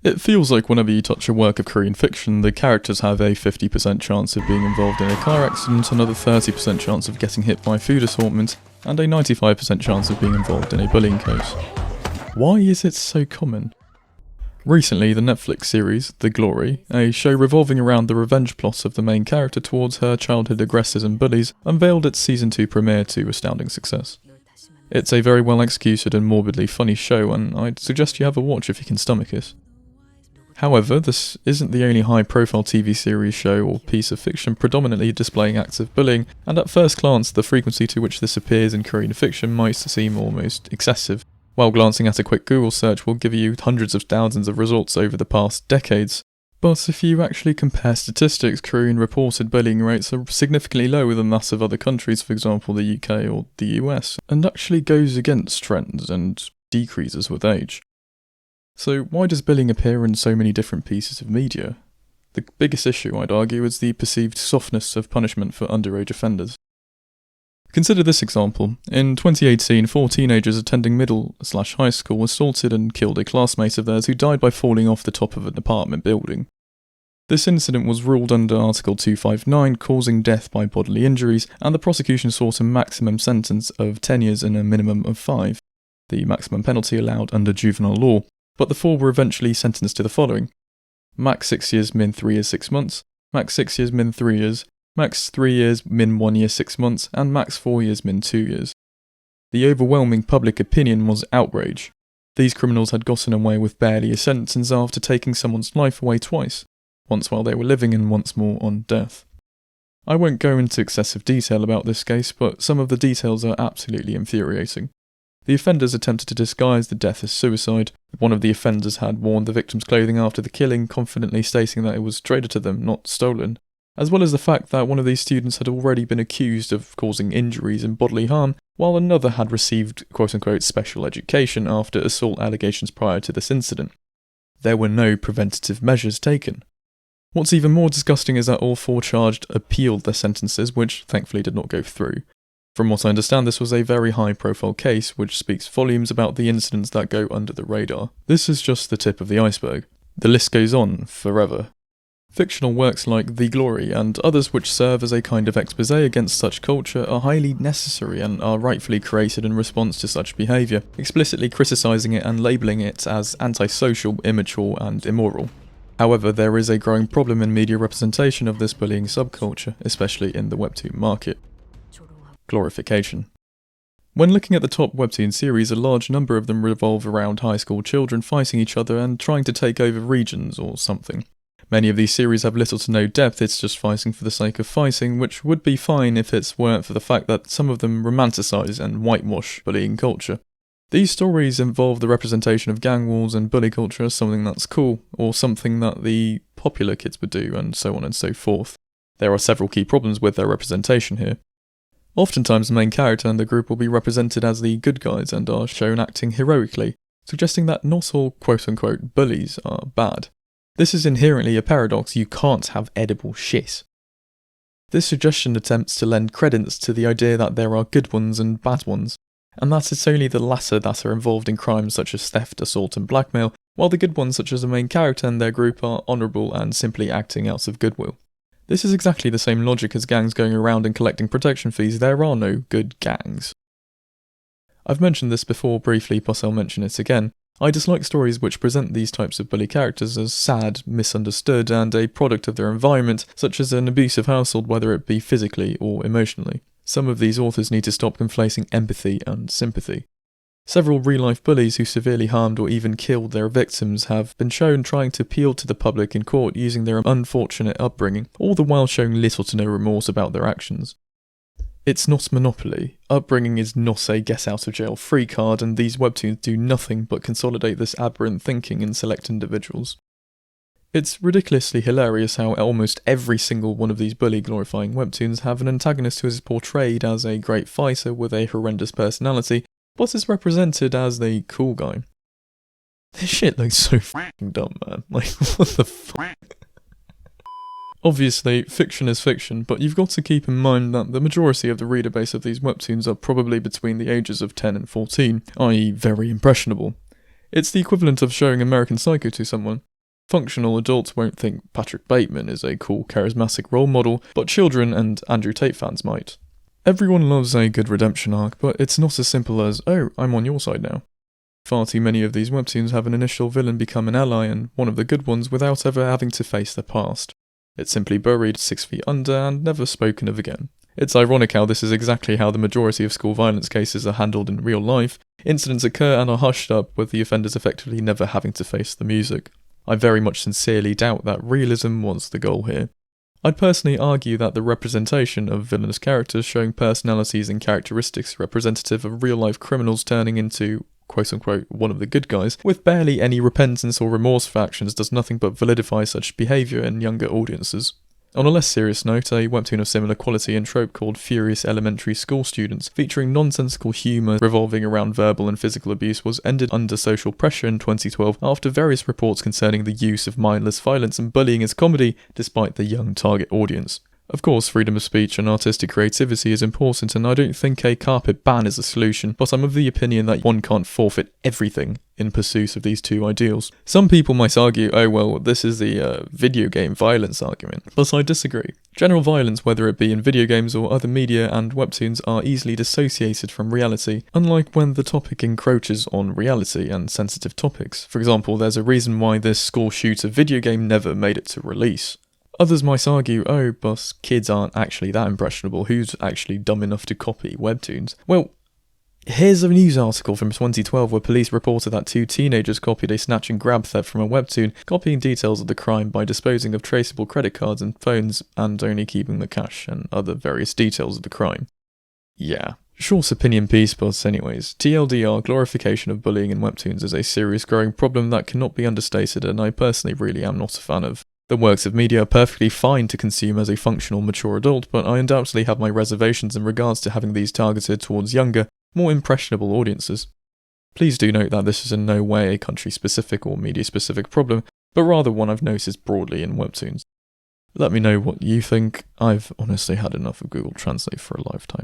It feels like whenever you touch a work of Korean fiction, the characters have a 50% chance of being involved in a car accident, another 30% chance of getting hit by food assortment, and a 95% chance of being involved in a bullying case. Why is it so common? Recently, the Netflix series, The Glory, a show revolving around the revenge plot of the main character towards her childhood aggressors and bullies, unveiled its Season 2 premiere to astounding success. It's a very well executed and morbidly funny show, and I'd suggest you have a watch if you can stomach it. However, this isn't the only high-profile TV series, show, or piece of fiction predominantly displaying acts of bullying, and at first glance the frequency to which this appears in Korean fiction might seem almost excessive, while glancing at a quick Google search will give you hundreds of thousands of results over the past decades. But if you actually compare statistics, Korean reported bullying rates are significantly lower than that of other countries, for example the UK or the US, and actually goes against trends and decreases with age. So why does bullying appear in so many different pieces of media? The biggest issue, I'd argue, is the perceived softness of punishment for underage offenders. Consider this example. In 2018, 4 teenagers attending middle/high school assaulted and killed a classmate of theirs who died by falling off the top of an apartment building. This incident was ruled under Article 259, causing death by bodily injuries, and the prosecution sought a maximum sentence of 10 years and a minimum of 5, the maximum penalty allowed under juvenile law. But the 4 were eventually sentenced to the following: max 6 years, min 3 years 6 months, max 6 years, min 3 years, max 3 years, min 1 year 6 months, and max 4 years, min 2 years. The overwhelming public opinion was outrage. These criminals had gotten away with barely a sentence after taking someone's life away twice, once while they were living and once more on death. I won't go into excessive detail about this case, but some of the details are absolutely infuriating. The offenders attempted to disguise the death as suicide. One of the offenders had worn the victim's clothing after the killing, confidently stating that it was traded to them, not stolen, as well as the fact that one of these students had already been accused of causing injuries and bodily harm, while another had received quote-unquote special education after assault allegations prior to this incident. There were no preventative measures taken. What's even more disgusting is that all 4 charged appealed their sentences, which thankfully did not go through. From what I understand, this was a very high-profile case, which speaks volumes about the incidents that go under the radar. This is just the tip of the iceberg. The list goes on forever. Fictional works like The Glory and others which serve as a kind of exposé against such culture are highly necessary and are rightfully created in response to such behaviour, explicitly criticising it and labelling it as antisocial, immature and immoral. However, there is a growing problem in media representation of this bullying subculture, especially in the webtoon market. Glorification. When looking at the top webtoon series, a large number of them revolve around high school children fighting each other and trying to take over regions or something. Many of these series have little to no depth, it's just fighting for the sake of fighting, which would be fine if it weren't for the fact that some of them romanticise and whitewash bullying culture. These stories involve the representation of gang wars and bully culture as something that's cool, or something that the popular kids would do, and so on and so forth. There are several key problems with their representation here. Oftentimes the main character and the group will be represented as the good guys and are shown acting heroically, suggesting that not all quote-unquote bullies are bad. This is inherently a paradox. You can't have edible shit. This suggestion attempts to lend credence to the idea that there are good ones and bad ones, and that it's only the latter that are involved in crimes such as theft, assault and blackmail, while the good ones such as the main character and their group are honourable and simply acting out of goodwill. This is exactly the same logic as gangs going around and collecting protection fees. There are no good gangs. I've mentioned this before briefly, but I'll mention it again. I dislike stories which present these types of bully characters as sad, misunderstood, and a product of their environment, such as an abusive household, whether it be physically or emotionally. Some of these authors need to stop conflating empathy and sympathy. Several real-life bullies who severely harmed or even killed their victims have been shown trying to appeal to the public in court using their unfortunate upbringing, all the while showing little to no remorse about their actions. It's not Monopoly. Upbringing is not a get-out-of-jail-free card, and these webtoons do nothing but consolidate this aberrant thinking in select individuals. It's ridiculously hilarious how almost every single one of these bully-glorifying webtoons have an antagonist who is portrayed as a great fighter with a horrendous personality, but is represented as the cool guy. This shit looks so f***ing dumb, man. Like, what the fuck? Obviously, fiction is fiction, but you've got to keep in mind that the majority of the reader base of these webtoons are probably between the ages of 10 and 14, i.e. very impressionable. It's the equivalent of showing American Psycho to someone. Functional adults won't think Patrick Bateman is a cool, charismatic role model, but children and Andrew Tate fans might. Everyone loves a good redemption arc, but it's not as simple as, oh, I'm on your side now. Far too many of these webtoons have an initial villain become an ally and one of the good ones without ever having to face their past. It's simply buried 6 feet under and never spoken of again. It's ironic how this is exactly how the majority of school violence cases are handled in real life. Incidents occur and are hushed up, with the offenders effectively never having to face the music. I very much sincerely doubt that realism was the goal here. I'd personally argue that the representation of villainous characters showing personalities and characteristics representative of real-life criminals turning into, quote-unquote, one of the good guys, with barely any repentance or remorse for actions does nothing but validify such behaviour in younger audiences. On a less serious note, a webtoon of similar quality and trope called Furious Elementary School Students, featuring nonsensical humour revolving around verbal and physical abuse, was ended under social pressure in 2012 after various reports concerning the use of mindless violence and bullying as comedy, despite the young target audience. Of course, freedom of speech and artistic creativity is important, and I don't think a carpet ban is a solution, but I'm of the opinion that one can't forfeit everything in pursuit of these two ideals. Some people might argue, oh well, this is the video game violence argument, but I disagree. General violence, whether it be in video games or other media and webtoons, are easily dissociated from reality, unlike when the topic encroaches on reality and sensitive topics. For example, there's a reason why this school shooter video game never made it to release. Others might argue, oh, but kids aren't actually that impressionable, who's actually dumb enough to copy webtoons? Well, here's a news article from 2012 where police reported that 2 teenagers copied a snatch and grab theft from a webtoon, copying details of the crime by disposing of traceable credit cards and phones and only keeping the cash and other various details of the crime. Yeah. Short opinion piece, but anyways, TLDR, glorification of bullying in webtoons, is a serious growing problem that cannot be understated, and I personally really am not a fan of. The works of media are perfectly fine to consume as a functional, mature adult, but I undoubtedly have my reservations in regards to having these targeted towards younger, more impressionable audiences. Please do note that this is in no way a country-specific or media-specific problem, but rather one I've noticed broadly in webtoons. Let me know what you think. I've honestly had enough of Google Translate for a lifetime.